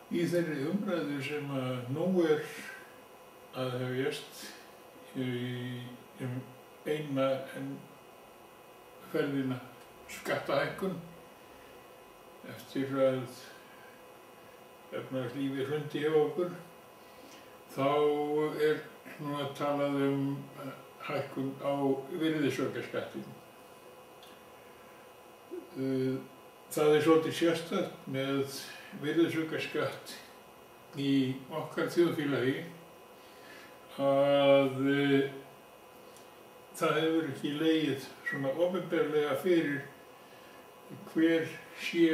Í þeirri umræðu sem nú að hefjast eina ferðina skattahækkun eftir að efnahagslífið hrundi hjá okkur, þá núna talað hækkun á virðisaukaskattinum. Það svolítið sérstakt með virðisaukaskatt í okkar þjóðfélagi að það hefur ekki legið svona opinberlega fyrir hver sé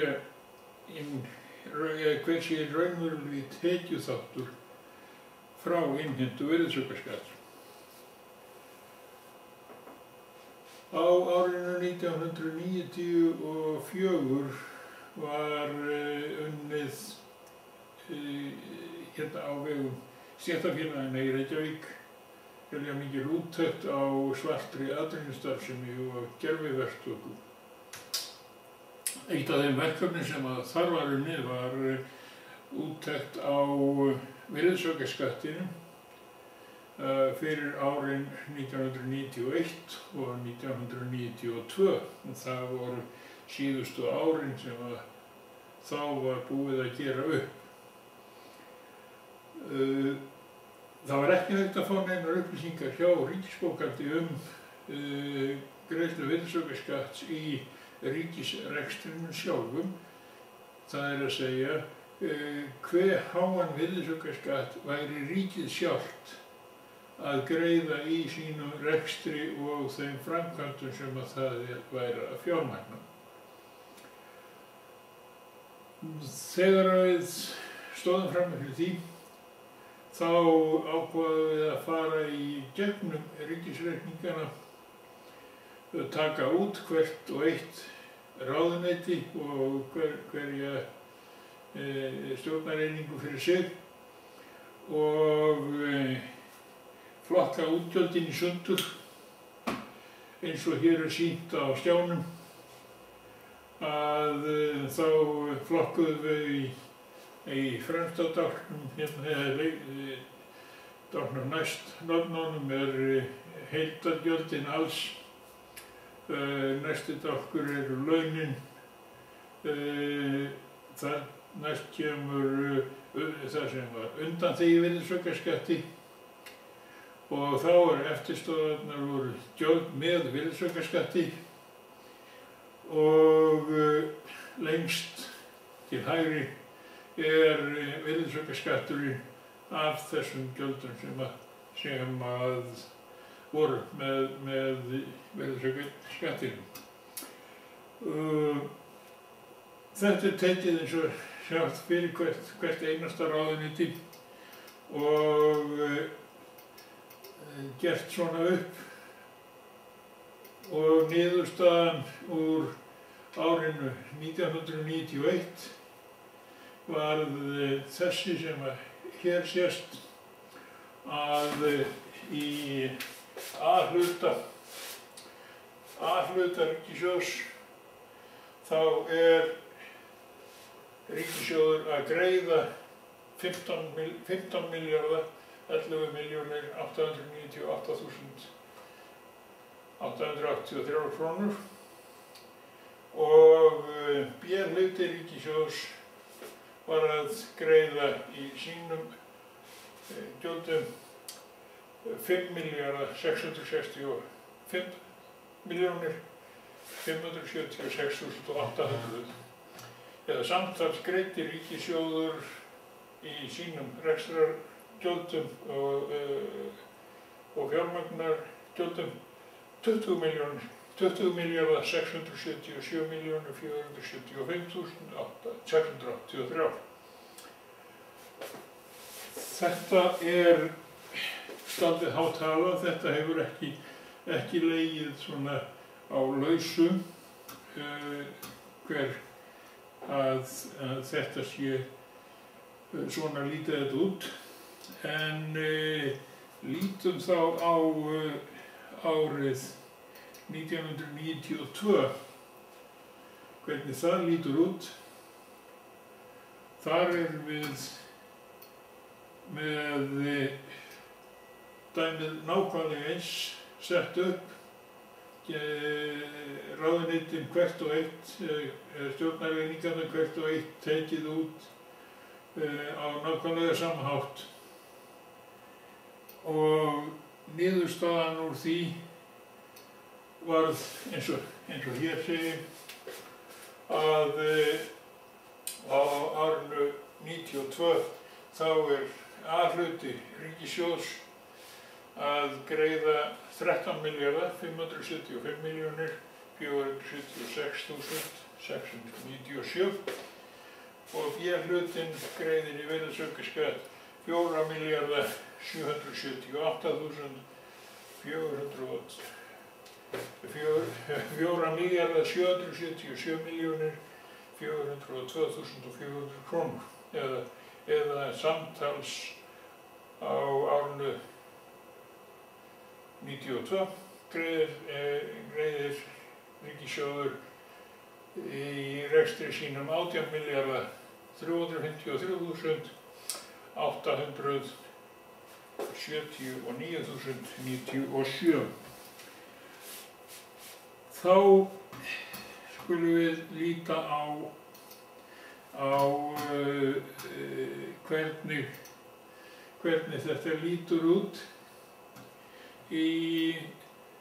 raunverulegi tekjuþáttur frá innheimtu virðisaukaskatts. Á árinu 1994 var unnið hérna á vegum stéttarfélaganna í Reykjavík mikil úttekt á svartri atvinnustarfsemi og gerviverktöku. Eitt af þeim verkefnum sem þar var unnið var úttekt á virðisaukaskattinum fyrir árin 1991 og 1992. Það voru síðustu árin sem þá var búið að gera upp. Það var ekki hægt að fá neinar upplýsingar hjá ríkisbókhaldi greiðslu virðisaukaskatts í ríkisrekstrinum sjálfum. Það að segja, hve háan virðisaukaskatt væri ríkið sjálft að greiða í sínum rekstri og þeim framkvæmdum sem það væri að fjármagna. Þegar við stóðum frammi fyrir því, þá ákváðum við að fara í gegnum ríkisreikningana, taka út hvert og eitt ráðuneyti og hverja stjórnareiningu fyrir sig og flokka útgjöldin í sundur eins og hér sýnt á skjánum. Að þá flokkuðum við í fremsta dálknum, dálknum næst nöfnunum heildargjöldin alls, næsti dálkur eru launin, þar næst kemur það sem var undanþegið virðisaukaskatti og þá eftirstöðvarnar voru gjöld með virðisaukaskatti og lengst til hægri virðisaukaskatturinn af þessum gjöldum sem voru með virðisaukaskattinum. Þetta tekið eins og sjálft fyrir hvert einasta ráðuneyti og gert svona upp og niðurstaðan úr árinu 1991 varð þessi sem hér sést að í A-hluta ríkissjóðs þá ríkissjóður að greiða 11.898.883 krónur og B-hluti ríkissjóðs var að greiða í sínum gjöldum 5.576.576.800 eða samtals greiddi ríkissjóður í sínum rekstrargjöldum og fjármagnargjöldum 20.677.475.683. Þetta dálítið há tala, þetta hefur ekki legið svona á lausu að þetta sé svona lítið þetta út, en lítum þá á árið 1992, hvernig það lítur út. þar erum við með dæmið nákvæmlega eins sett upp. Ráðuneytin hvert og eitt, stjórnareiningarnar hvert og eitt tekið út á nákvæmlega sama hátt. Og niðurstaðan úr því varð eins og hér segir að á árinu 92 þá A-hluti ríkissjóðs að greiða 13.575.476.697 og B-hlutinn greiðir í virðisaukaskatt 4.777.402.400 krónur eða samtals á árinu 92 greiðir ríkissjóður í rekstri sínum 18.353.879.097. Þá skulum við líta á hvernig þetta lítur út í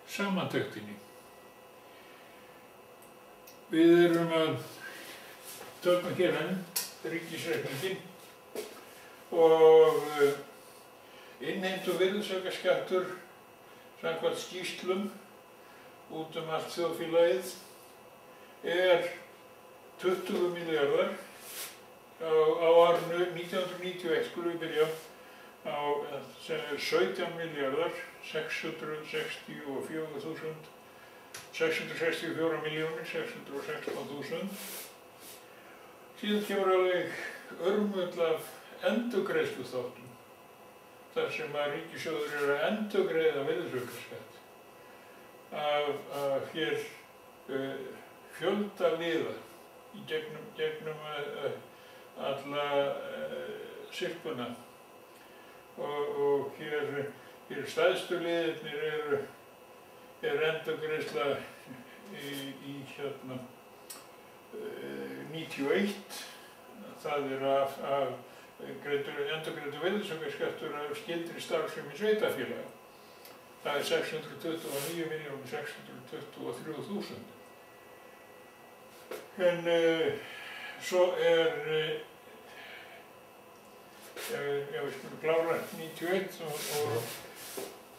samantektinni. Við erum að tökum hér enn ríkisreikninginn og innheimtu virðisaukaskattur samkvæmt skýrslum út allt þjóðfélagið 20 milljarðar á árinu 1991, skulum við byrja á 17.664.616.000. Síðan kemur alveg örmull af endurgreiðsluþáttum þar sem að ríkissjóður að endurgreiða virðisaukaskatt af hér fjölda liða í gegnum alla sirkuna og hér stærstu liðirnir endurgreiðsla í 91, það af endurgreiddur virðisaukaskattur af skyldri starfsemi sveitarfélaga. Það 629.623.000. En svo ef við skulum klára 91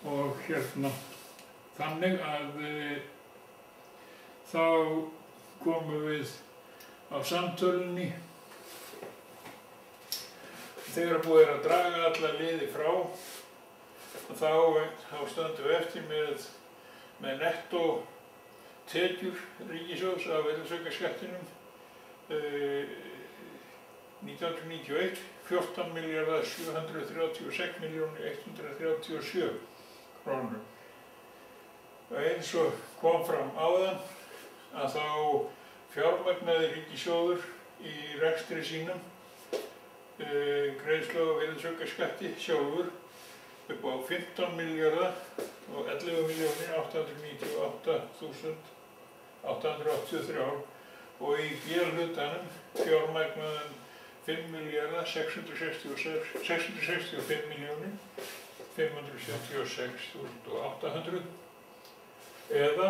og hérna þannig að þá komum við á samtölunni þegar búið að draga alla liði frá og þá stöndum við eftir með nettó tekjur ríkissjóðs af virðisaukaskattinum 1991 14.736.137 krónur. Eins og kom fram áðan að þá fjármagnaði ríkissjóður í rekstri sínum greiðslu á virðisaukaskatti sjálfur upp á 15.898.883 og í B-hlutanum fjármagnaði 5.665.576.800 eða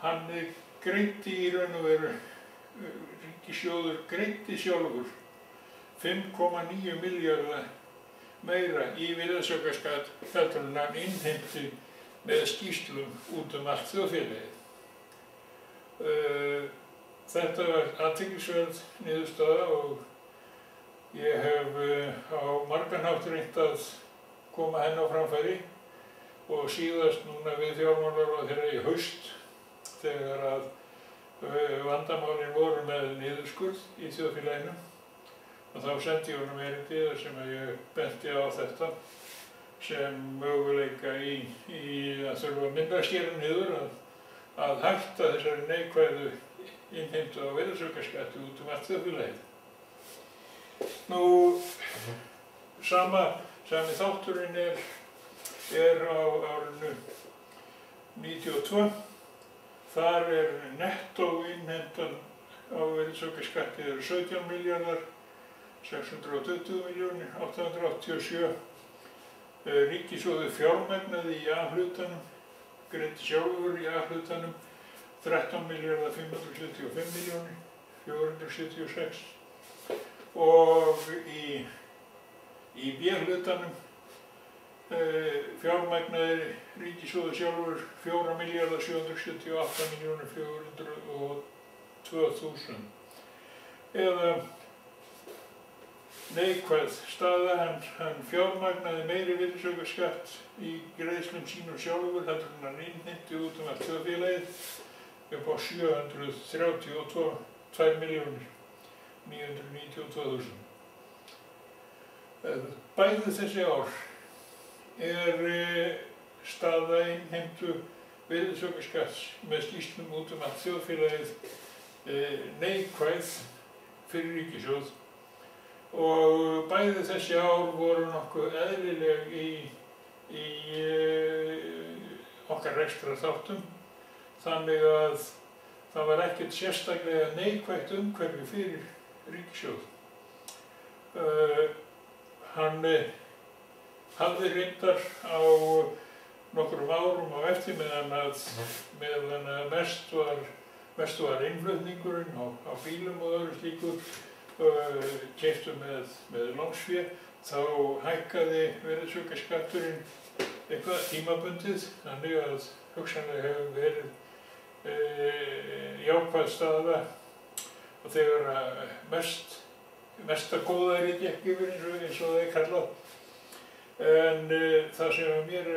hann greiddi í raun og veru, ríkissjóður greiddi sjálfur 5,9 milljarða meira í virðisaukaskatt heldur en hann innheimti með skýrslum út allt þjóðfélagið. Þetta var athyglisverð niðurstaða og ég hef á margan hátt reynt að koma henni á framfæri og síðast núna við fjármálaráðherra í haust þegar að vandamálin voru með niðurskurð í þjóðfélaginu og þá sendi ég honum erindi þar sem ég benti á þetta sem möguleika í að þurfa minna að skera niður að hætta þessari neikvæðu innheimtu á virðisaukaskatti út allt þjóðfélagið. Nú, sami þátturinn er á árinu 92. Þar nettó innheimtan á virðisaukaskatti 17 milljarðar 620 milljónir 887. Ríkissjóður fjármagnaði í A-hlutanum, greiddi sjálfur í A-hlutanum 13 milljarðar 575 milljónir 476 og í B-hlutanum fjármagnaði ríkissjóður sjálfur 4 milljarðar 778 milljónir 402.000 eða neikvæð staða. Hann fjármagnaði meiri virðisaukaskatt í greiðslum sínum sjálfur heldur en hann innheimti út allt þjóðfélagið upp á 732 milljónir 992.000. Bæði þessi ár staða innheimtu virðisaukaskatts með skýrslum út allt þjóðfélagið neikvæð fyrir ríkissjóð og bæði þessi ár voru nokkuð eðlileg í okkar rekstrarþáttum, þannig að það var ekkert sérstaklega neikvætt umhverfi fyrir ríkissjóð. Hann hafði reyndar á nokkrum árum á eftir meðan að mest var innflutningurinn á bílum og öðru slíku keyptu með lánsfé, þá hækkaði virðisaukaskatturinn eitthvað tímabundið, þannig að hugsanlega hefur verið jákvæð staða og þegar mesta góðæri gekk yfir eins og það kallað. En það sem að mér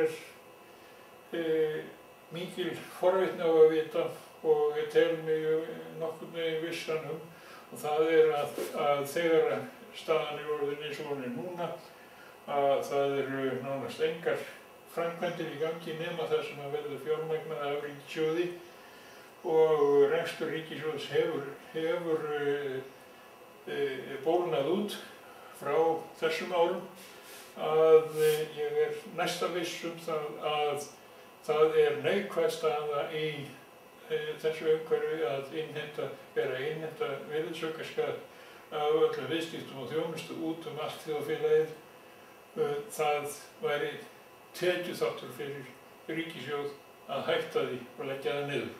mikil forvitni á að vita og ég tel mig nokkurn veginn vissan og það að þegar staðan orðin eins og hún núna, að það eru nánast engar framkvæmdir í gangi nema það sem að verður fjármagnað af ríkissjóði og rekstur ríkissjóðs hefur bólgnað út frá þessum árum, að ég næsta viss það að það neikvæð staða í þessu umhverfi að innheimta virðisaukaskatt af öllum viðskiptum og þjónustu út allt þjóðfélagið. Það væri tekjuþáttur fyrir ríkissjóð að hætta því og leggja það niður.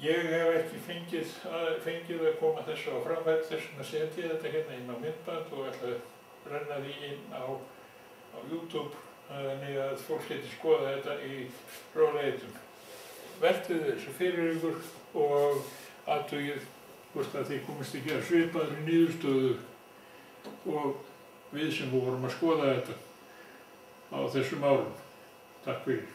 Ég hef ekki fengið að koma þessu á framfæri, þess vegna setja ég þetta hérna inn á myndband og ætla að renna því inn á YouTube þannig að fólk geti skoða þetta í rólegheitum. Veltið þessu fyrir ykkur og athugið hvort að þið komist ekki að svipaðri niðurstöðu og við sem vorum að skoða þetta á þessum árum. Takk fyrir.